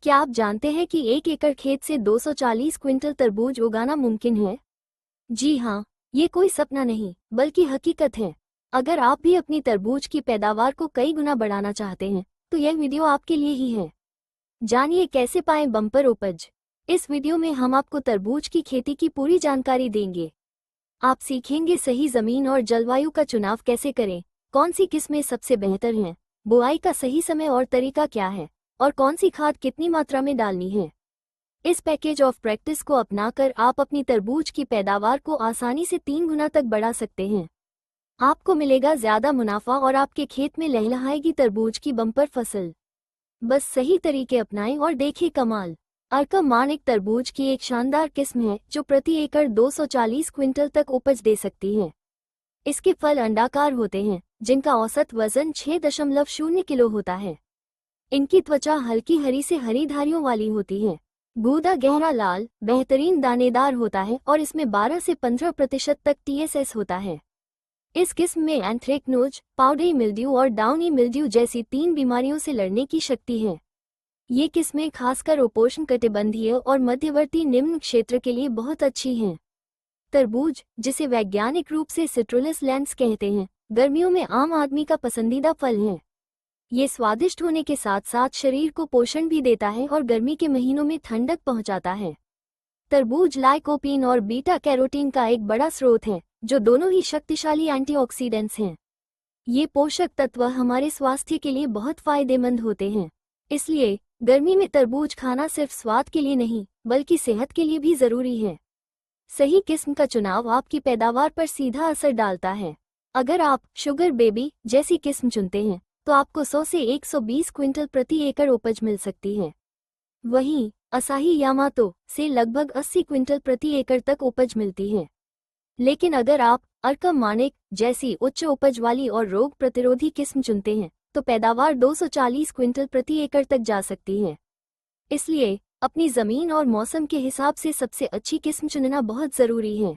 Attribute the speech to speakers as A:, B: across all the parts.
A: क्या आप जानते हैं कि 1 एकड़ खेत से 240 क्विंटल तरबूज उगाना मुमकिन है? जी हाँ, ये कोई सपना नहीं, बल्कि हकीकत है। अगर आप भी अपनी तरबूज की पैदावार को कई गुना बढ़ाना चाहते हैं, तो यह वीडियो आपके लिए ही है। जानिए कैसे पाएं बम्पर उपज। इस वीडियो में हम आपको तरबूज की खेती की पूरी जानकारी देंगे। आप सीखेंगे सही जमीन और जलवायु का चुनाव कैसे करें, कौन सी किस्में सबसे बेहतर हैं, बुआई का सही समय और तरीका क्या है, और कौन सी खाद कितनी मात्रा में डालनी है। इस पैकेज ऑफ प्रैक्टिस को अपनाकर आप अपनी तरबूज की पैदावार को आसानी से 3 गुना तक बढ़ा सकते हैं। आपको मिलेगा ज्यादा मुनाफा और आपके खेत में लहलहाएगी तरबूज की बम्पर फसल। बस सही तरीके अपनाएं और देखें कमाल। अर्का मानिक तरबूज की एक शानदार किस्म है जो प्रति एकड़ 240 क्विंटल तक उपज दे सकती है। इसके फल अंडाकार होते हैं, जिनका औसत वजन 6.0 किलो होता है। इनकी त्वचा हल्की हरी से हरी धारियों वाली होती है। गूदा गहरा लाल, बेहतरीन दानेदार होता है और इसमें 12 से 15% तक TSS होता है। इस किस्म में एंथ्रेक्नोज, पाउडरी मिल्ड्यू और डाउनी मिल्ड्यू जैसी 3 बीमारियों से लड़ने की शक्ति है। ये किस्में खासकर उपोष्णकटिबंधीय और मध्यवर्ती निम्न क्षेत्र के लिए बहुत अच्छी हैं। तरबूज, जिसे वैज्ञानिक रूप से सिट्रुलस लेंस कहते हैं, गर्मियों में आम आदमी का पसंदीदा फल है। ये स्वादिष्ट होने के साथ साथ शरीर को पोषण भी देता है और गर्मी के महीनों में ठंडक पहुंचाता है। तरबूज लाइकोपीन और बीटा कैरोटीन का एक बड़ा स्रोत है, जो दोनों ही शक्तिशाली एंटीऑक्सीडेंट्स हैं। ये पोषक तत्व हमारे स्वास्थ्य के लिए बहुत फायदेमंद होते हैं। इसलिए गर्मी में तरबूज खाना सिर्फ स्वाद के लिए नहीं, बल्कि सेहत के लिए भी जरूरी है। सही किस्म का चुनाव आपकी पैदावार पर सीधा असर डालता है। अगर आप शुगर बेबी जैसी किस्म चुनते हैं, तो आपको 100 से 120 क्विंटल प्रति एकड़ उपज मिल सकती है। वहीं असाही यामातो से लगभग 80 क्विंटल प्रति एकड़ तक उपज मिलती है। लेकिन अगर आप अर्का मानिक जैसी उच्च उपज वाली और रोग प्रतिरोधी किस्म चुनते हैं, तो पैदावार 240 क्विंटल प्रति एकड़ तक जा सकती है। इसलिए अपनी जमीन और मौसम के हिसाब से सबसे अच्छी किस्म चुनना बहुत जरूरी है।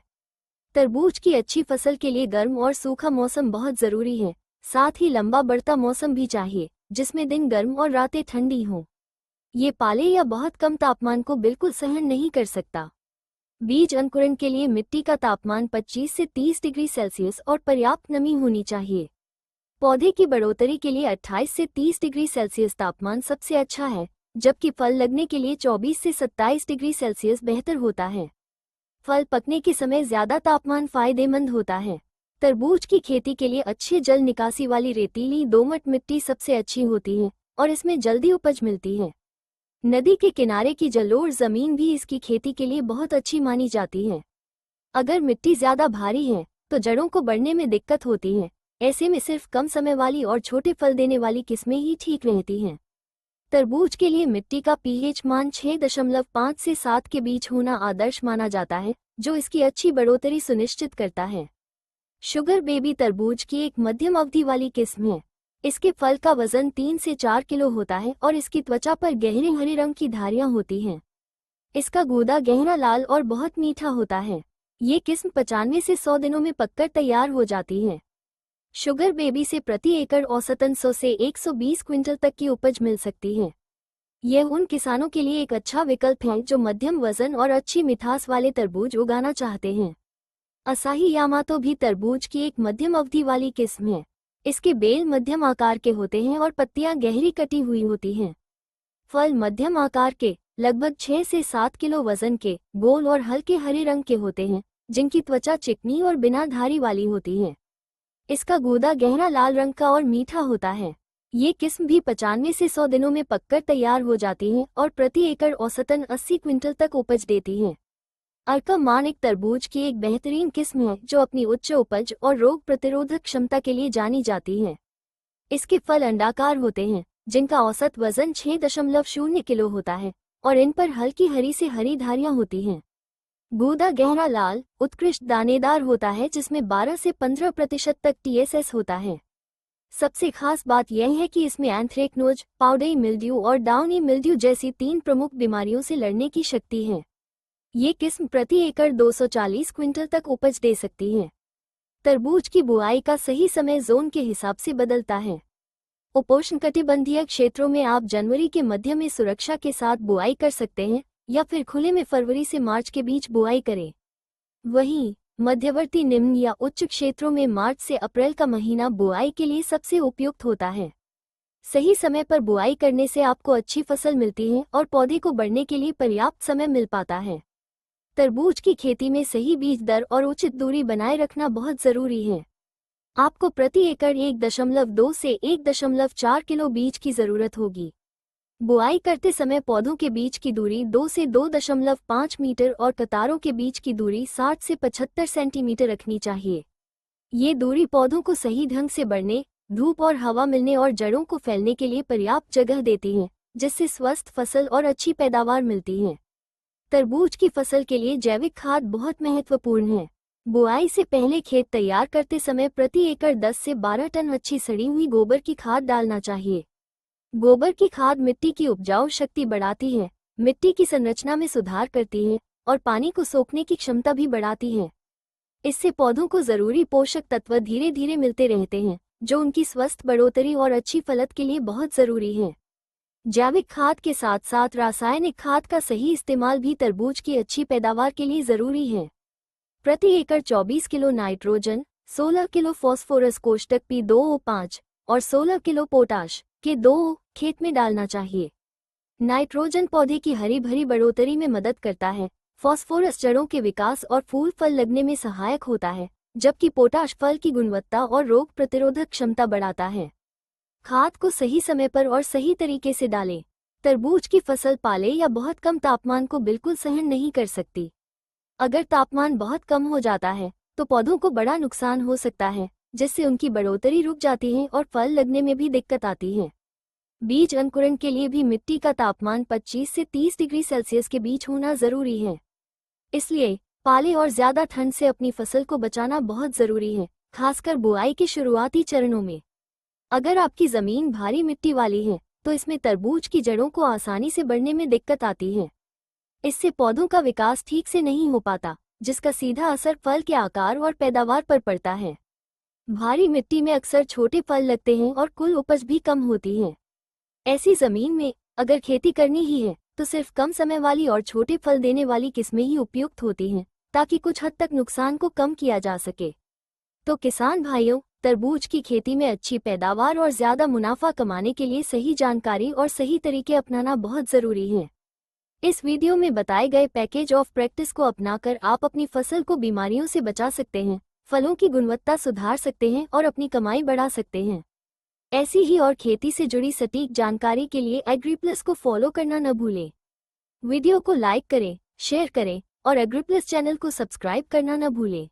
A: तरबूज की अच्छी फसल के लिए गर्म और सूखा मौसम बहुत जरूरी है। साथ ही लंबा बढ़ता मौसम भी चाहिए, जिसमें दिन गर्म और रातें ठंडी हों। ये पाले या बहुत कम तापमान को बिल्कुल सहन नहीं कर सकता। बीज अंकुरण के लिए मिट्टी का तापमान 25 से 30 डिग्री सेल्सियस और पर्याप्त नमी होनी चाहिए। पौधे की बढ़ोतरी के लिए 28 से 30 डिग्री सेल्सियस तापमान सबसे अच्छा है, जबकि फल लगने के लिए 24 से 27 डिग्री सेल्सियस बेहतर होता है। फल पकने के समय ज्यादा तापमान फायदेमंद होता है। तरबूज की खेती के लिए अच्छे जल निकासी वाली रेतीली दोमट मिट्टी सबसे अच्छी होती है और इसमें जल्दी उपज मिलती है। नदी के किनारे की जलोढ़ जमीन भी इसकी खेती के लिए बहुत अच्छी मानी जाती है। अगर मिट्टी ज्यादा भारी है, तो जड़ों को बढ़ने में दिक्कत होती है। ऐसे में सिर्फ कम समय वाली और छोटे फल देने वाली किस्में ही ठीक रहती हैं। तरबूज के लिए मिट्टी का pH मान 6.5 से 7 के बीच होना आदर्श माना जाता है, जो इसकी अच्छी बढ़ोतरी सुनिश्चित करता है। शुगर बेबी तरबूज की एक मध्यम अवधि वाली किस्म है। इसके फल का वजन 3 से 4 किलो होता है और इसकी त्वचा पर गहरे हरे रंग की धारियां होती हैं। इसका गूदा गहरा लाल और बहुत मीठा होता है। ये किस्म 95 से 100 दिनों में पककर तैयार हो जाती है। शुगर बेबी से प्रति एकड़ औसतन 100 से 120 क्विंटल तक की उपज मिल सकती है। यह उन किसानों के लिए एक अच्छा विकल्प है जो मध्यम वजन और अच्छी मिठास वाले तरबूज उगाना चाहते हैं। असाही यामातो भी तरबूज की एक मध्यम अवधि वाली किस्म है। इसके बेल मध्यम आकार के होते हैं और पत्तियां गहरी कटी हुई होती हैं। फल मध्यम आकार के, लगभग 6 से 7 किलो वजन के, गोल और हल्के हरे रंग के होते हैं, जिनकी त्वचा चिकनी और बिना धारी वाली होती है। इसका गूदा गहरा लाल रंग का और मीठा होता है। ये किस्म भी 95 से 100 दिनों में पककर तैयार हो जाती है और प्रति एकड़ औसतन 80 क्विंटल तक उपज देती है। अर्का मानिक तरबूज की एक बेहतरीन किस्म है जो अपनी उच्च उपज और रोग प्रतिरोधक क्षमता के लिए जानी जाती है। इसके फल अंडाकार होते हैं, जिनका औसत वजन 6.0 किलो होता है और इन पर हल्की हरी से हरी धारियां होती हैं। गूदा गहरा लाल, उत्कृष्ट दानेदार होता है, जिसमें 12 से 15% तक TSS होता है। सबसे खास बात यह है कि इसमें एंथ्रेक्नोज, पाउडरी मिल्ड्यू और डाउनी मिल्ड्यू जैसी 3 प्रमुख बीमारियों से लड़ने की शक्ति है। ये किस्म प्रति एकड़ 240 क्विंटल तक उपज दे सकती है। तरबूज की बुआई का सही समय जोन के हिसाब से बदलता है। उपोष्णकटिबंधीय क्षेत्रों में आप जनवरी के मध्य में सुरक्षा के साथ बुआई कर सकते हैं या फिर खुले में फरवरी से मार्च के बीच बुआई करें। वहीं मध्यवर्ती निम्न या उच्च क्षेत्रों में मार्च से अप्रैल का महीना बुआई के लिए सबसे उपयुक्त होता है। सही समय पर बुआई करने से आपको अच्छी फसल मिलती है और पौधे को बढ़ने के लिए पर्याप्त समय मिल पाता है। तरबूज की खेती में सही बीज दर और उचित दूरी बनाए रखना बहुत जरूरी है। आपको प्रति एकड़ 1.2 से 1.4 किलो बीज की जरूरत होगी। बुआई करते समय पौधों के बीच की दूरी 2 से 2.5 मीटर और कतारों के बीच की दूरी 60 से 75 सेंटीमीटर रखनी चाहिए। ये दूरी पौधों को सही ढंग से बढ़ने, धूप और हवा मिलने और जड़ों को फैलने के लिए पर्याप्त जगह देती है, जिससे स्वस्थ फसल और अच्छी पैदावार मिलती है। तरबूज की फसल के लिए जैविक खाद बहुत महत्वपूर्ण है। बुआई से पहले खेत तैयार करते समय प्रति एकड़ 10 से 12 टन अच्छी सड़ी हुई गोबर की खाद डालना चाहिए। गोबर की खाद मिट्टी की उपजाऊ शक्ति बढ़ाती है, मिट्टी की संरचना में सुधार करती है और पानी को सोखने की क्षमता भी बढ़ाती है। इससे पौधों को जरूरी पोषक तत्व धीरे धीरे मिलते रहते हैं, जो उनकी स्वस्थ बढ़ोतरी और अच्छी फलत के लिए बहुत जरूरी है। जैविक खाद के साथ साथ रासायनिक खाद का सही इस्तेमाल भी तरबूज की अच्छी पैदावार के लिए जरूरी है। प्रति एकड़ 24 किलो नाइट्रोजन, 16 किलो फास्फोरस कोष्टक P2O5 और 16 किलो पोटाश के 2 खेत में डालना चाहिए। नाइट्रोजन पौधे की हरी भरी बढ़ोतरी में मदद करता है, फास्फोरस जड़ों के विकास और फूल फल लगने में सहायक होता है, जबकि पोटाश फल की गुणवत्ता और रोग प्रतिरोधक क्षमता बढ़ाता है। खाद को सही समय पर और सही तरीके से डालें। तरबूज की फसल पाले या बहुत कम तापमान को बिल्कुल सहन नहीं कर सकती। अगर तापमान बहुत कम हो जाता है तो पौधों को बड़ा नुकसान हो सकता है, जिससे उनकी बढ़ोतरी रुक जाती है और फल लगने में भी दिक्कत आती है। बीज अंकुरण के लिए भी मिट्टी का तापमान 25 से 30 डिग्री सेल्सियस के बीच होना जरूरी है। इसलिए पाले और ज्यादा ठंड से अपनी फसल को बचाना बहुत जरूरी है, खासकर बुआई के शुरुआती चरणों में। अगर आपकी जमीन भारी मिट्टी वाली है तो इसमें तरबूज की जड़ों को आसानी से बढ़ने में दिक्कत आती है। इससे पौधों का विकास ठीक से नहीं हो पाता, जिसका सीधा असर फल के आकार और पैदावार पर पड़ता है। भारी मिट्टी में अक्सर छोटे फल लगते हैं और कुल उपज भी कम होती है। ऐसी जमीन में अगर खेती करनी ही है तो सिर्फ कम समय वाली और छोटे फल देने वाली किस्में ही उपयुक्त होती हैं, ताकि कुछ हद तक नुकसान को कम किया जा सके। तो किसान भाइयों, तरबूज की खेती में अच्छी पैदावार और ज्यादा मुनाफा कमाने के लिए सही जानकारी और सही तरीके अपनाना बहुत जरूरी है। इस वीडियो में बताए गए पैकेज ऑफ प्रैक्टिस को अपनाकर आप अपनी फसल को बीमारियों से बचा सकते हैं, फलों की गुणवत्ता सुधार सकते हैं और अपनी कमाई बढ़ा सकते हैं। ऐसी ही और खेती से जुड़ी सटीक जानकारी के लिए एग्रीप्लस को फॉलो करना न भूलें। वीडियो को लाइक करें, शेयर करें और एग्रीप्लस चैनल को सब्सक्राइब करना न भूलें।